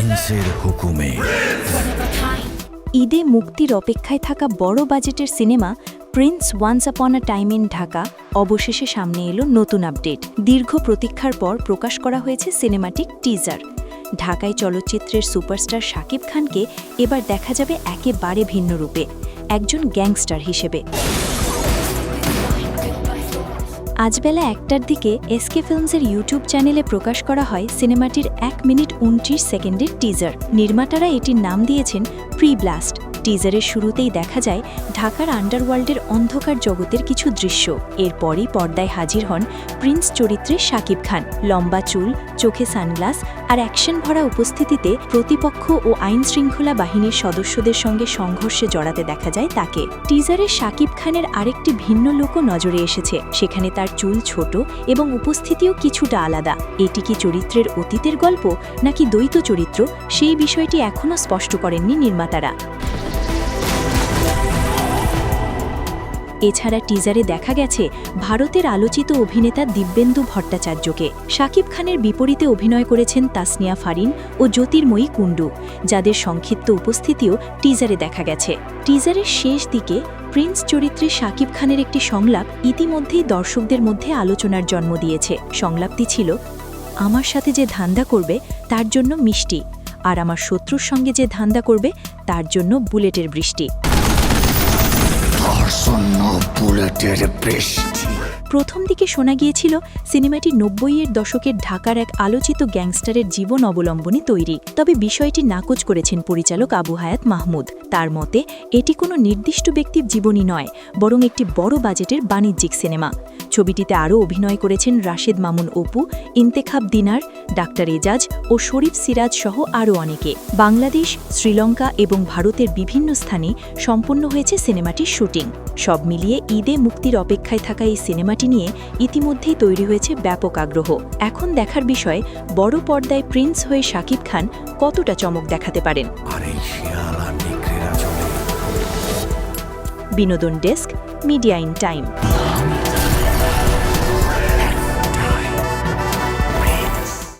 প্রিন্সের হুকুমে। ঈদে মুক্তির অপেক্ষায় থাকা বড় বাজেটের cinema Prince once upon a time in Dhaka অবশেষে সামনে এলো নতুন আপডেট। দীর্ঘ প্রতীক্ষার পর প্রকাশ করা হয়েছে সিনেমাটিক টিজার। ঢাকায় চলচ্চিত্রের সুপারস্টার শাকিব খানকে এবার দেখা যাবে একেবারে ভিন্ন রূপে, একজন গ্যাংস্টার হিসেবে। আজ বেলা 1টার দিকে এসকে ফিল্মসের ইউটিউব চ্যানেলে প্রকাশ করা হয় সিনেমাটির 1 মিনিট 29 সেকেন্ডের টিজার। নির্মাতারা এটির নাম দিয়েছেন প্রি ব্লাস্ট। টিজারের শুরুতেই দেখা যায় ঢাকার আন্ডারওয়ার্ল্ডের অন্ধকার জগতের কিছু দৃশ্য। এরপরই পর্দায় হাজির হন প্রিন্স চরিত্রে শাকিব খান। লম্বা চুল, চোখে সানগ্লাস আর অ্যাকশন ভরা উপস্থিতিতে প্রতিপক্ষ ও আইন শৃঙ্খলা বাহিনীর সদস্যদের সঙ্গে সংঘর্ষে জড়াতে দেখা যায় তাকে। টিজারে শাকিব খানের আরেকটি ভিন্ন লুকও নজরে এসেছে। সেখানে তার চুল ছোট এবং উপস্থিতিও কিছুটা আলাদা। এটি কি চরিত্রের অতীতের গল্প নাকি দ্বৈত চরিত্র, সেই বিষয়টি এখনও স্পষ্ট করেননি নির্মাতারা। এছাড়া টিজারে দেখা গেছে ভারতের আলোচিত অভিনেতা দিব্যেন্দু ভট্টাচার্যকে। শাকিব খানের বিপরীতে অভিনয় করেছেন তাসনিয়া ফারিন ও জ্যোতির্ময়ী কুণ্ডু, যাদের সংক্ষিপ্ত উপস্থিতিও টিজারে দেখা গেছে। টিজারের শেষ দিকে প্রিন্স চরিত্রে শাকিব খানের একটি সংলাপ ইতিমধ্যেই দর্শকদের মধ্যে আলোচনার জন্ম দিয়েছে। সংলাপটি ছিল, আমার সাথে যে ধান্দা করবে তার জন্য মিষ্টি, আর আমার শত্রুর সঙ্গে যে ধান্দা করবে তার জন্য বুলেটের বৃষ্টি। প্রথম দিকে শোনা গিয়েছিল সিনেমাটি 90-এর দশকের ঢাকার এক আলোচিত গ্যাংস্টারের জীবন অবলম্বনে তৈরি। তবে বিষয়টি নাকচ করেছেন পরিচালক আবু হায়াত মাহমুদ। তার মতে এটি কোনো নির্দিষ্ট ব্যক্তির জীবনী নয়, বরং একটি বড় বাজেটের বাণিজ্যিক সিনেমা। ছবিটিতে আরও অভিনয় করেছেন রাশেদ মামুন অপু, ইন্তেখাব দিনার, ডাক্তার এজাজ ও শরীফ সিরাজ সহ আরও অনেকে। বাংলাদেশ, শ্রীলঙ্কা এবং ভারতের বিভিন্ন স্থানে সম্পন্ন হয়েছে সিনেমাটির শুটিং। সব মিলিয়ে ঈদে মুক্তির অপেক্ষায় থাকা এই সিনেমাটি নিয়ে ইতিমধ্যেই তৈরি হয়েছে ব্যাপক আগ্রহ। এখন দেখার বিষয়, বড় পর্দায় প্রিন্স হয়ে শাকিব খান কতটা চমক দেখাতে পারেন। বিনোদন ডেস্ক, মিডিয়া ইন টাইম।